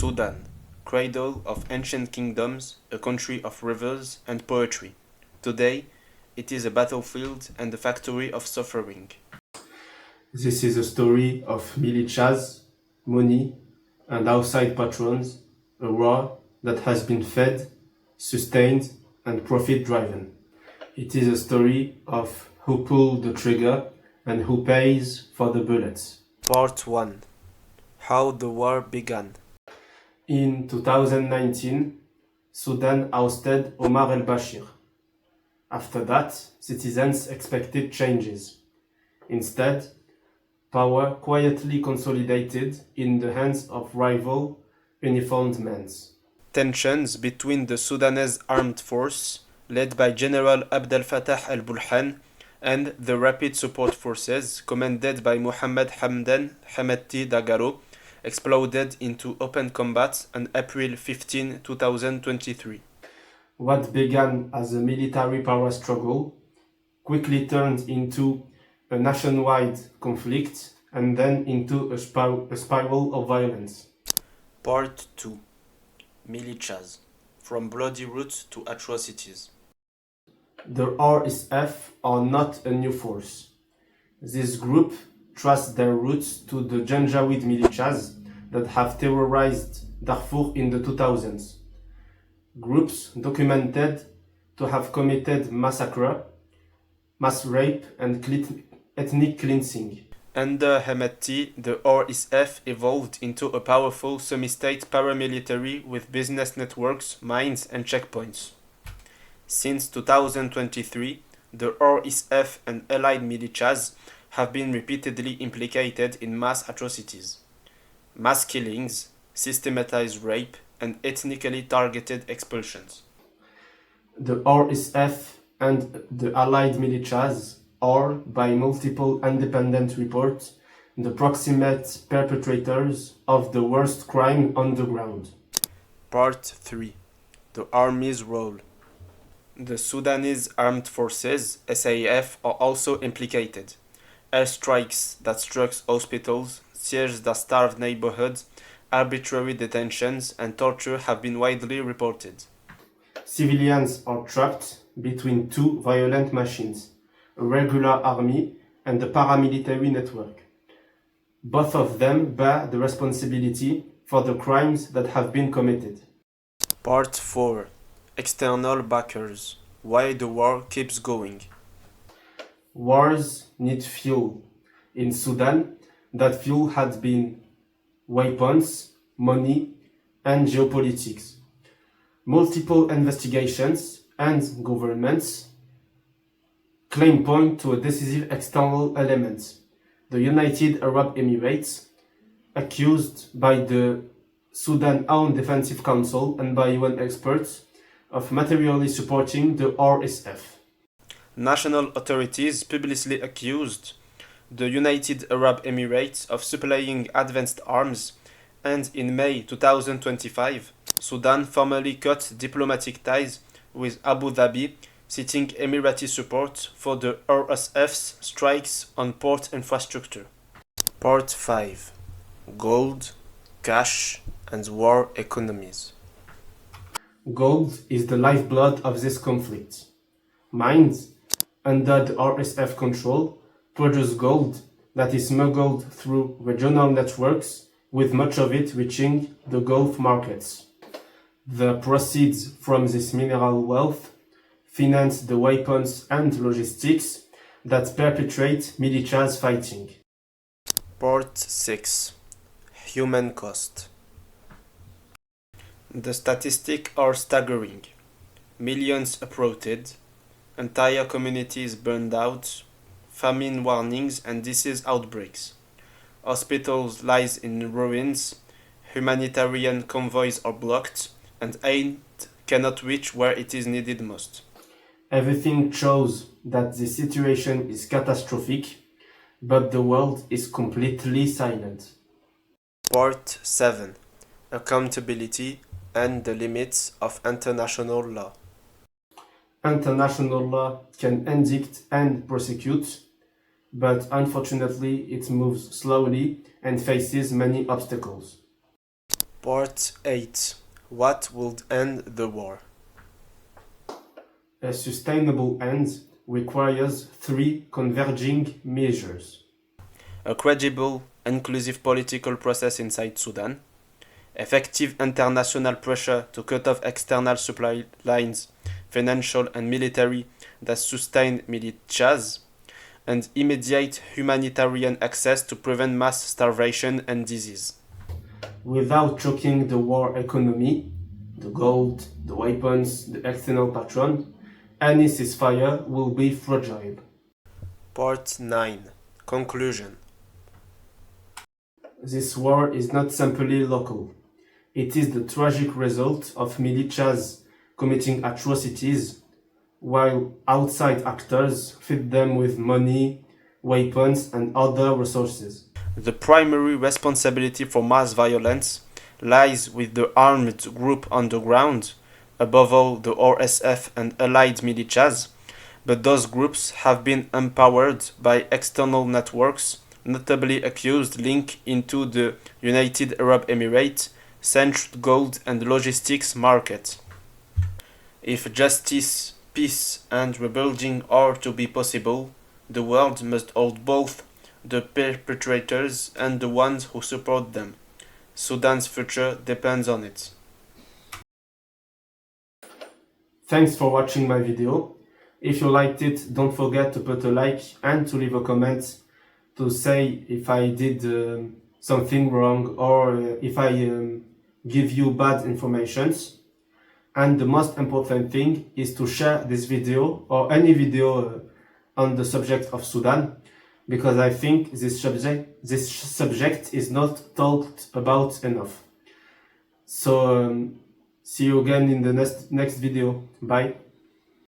Soudan, cradle of ancient kingdoms, a country of rivers and poetry. Today, it is a battlefield and a factory of suffering. This is a story of militias, money, and outside patrons, a war that has been fed, sustained, and profit driven. It is a story of who pulled the trigger and who pays for the bullets. Part 1. How the war began. In 2019, Sudan ousted Omar al-Bashir. After that, citizens expected changes. Instead, power quietly consolidated in the hands of rival uniformed men. Tensions between the Sudanese armed force, led by General Abdel Fattah al-Burhan, and the Rapid Support Forces, commanded by Mohammed Hamdan Hamati Dagalo, exploded into open combat on April 15, 2023. What began as a military power struggle quickly turned into a nationwide conflict and then into a spiral of violence. Part 2. Militias. From bloody roots to atrocities. The RSF are not a new force. This group traced their roots to the Janjaweed militias that have terrorized Darfur in the 2000s. Groups documented to have committed massacre, mass rape, and ethnic cleansing. Under Hemeti, the RSF evolved into a powerful semi-state paramilitary with business networks, mines, and checkpoints. Since 2023, the RSF and allied militias have been repeatedly implicated in mass atrocities, mass killings, systematized rape, and ethnically targeted expulsions. The RSF and the allied militias are, by multiple independent reports, the proximate perpetrators of the worst crime on the ground. Part 3. The Army's Role. The Sudanese Armed Forces, SAF, are also implicated. Airstrikes that struck hospitals, sieges that starved neighborhoods, arbitrary detentions, and torture have been widely reported. Civilians are trapped between two violent machines, a regular army and a paramilitary network. Both of them bear the responsibility for the crimes that have been committed. Part 4. External backers. Why the war keeps going. Wars need fuel. In Sudan, that fuel had been weapons, money, and geopolitics. Multiple investigations and governments claim point to a decisive external element. The United Arab Emirates, accused by the Sudan Own Defensive Council and by UN experts of materially supporting the RSF. National authorities publicly accused the United Arab Emirates of supplying advanced arms, and in May 2025, Sudan formally cut diplomatic ties with Abu Dhabi, citing Emirati support for the RSF's strikes on port infrastructure. Part 5. Gold, cash, and war economies. Gold is the lifeblood of this conflict. Mines, under the RSF control, produce gold that is smuggled through regional networks, with much of it reaching the Gulf markets. The proceeds from this mineral wealth finance the weapons and logistics that perpetrate militias fighting. Part 6. Human cost. The statistics are staggering. Millions uprooted, entire communities burned out, famine warnings and disease outbreaks. Hospitals lies in ruins, humanitarian convoys are blocked, and aid cannot reach where it is needed most. Everything shows that the situation is catastrophic, but the world is completely silent. Part 7. Accountability and the limits of international law. International law can indict and prosecute, but unfortunately it moves slowly and faces many obstacles. Part 8. What would end the war? A sustainable end requires three converging measures. A credible, inclusive political process inside Sudan, effective international pressure to cut off external supply lines, financial and military, that sustain militias, and immediate humanitarian access to prevent mass starvation and disease. Without choking the war economy, the gold, the weapons, the external patron, any ceasefire will be fragile. Part 9. Conclusion. This war is not simply local. It is the tragic result of militias committing atrocities, while outside actors feed them with money, weapons, and other resources. The primary responsibility for mass violence lies with the armed group on the ground, above all the RSF and allied militias, but those groups have been empowered by external networks, notably accused link into the United Arab Emirates, central gold and logistics market. If justice, peace and rebuilding are to be possible, the world must hold both the perpetrators and the ones who support them. Sudan's future depends on it. Thanks for watching my video. If you liked it, don't forget to put a like and to leave a comment to say if I did something wrong or if I give you bad informations. And the most important thing is to share this video or any video on the subject of Sudan, because I think this subject is not talked about enough. So see you again in the next video. Bye.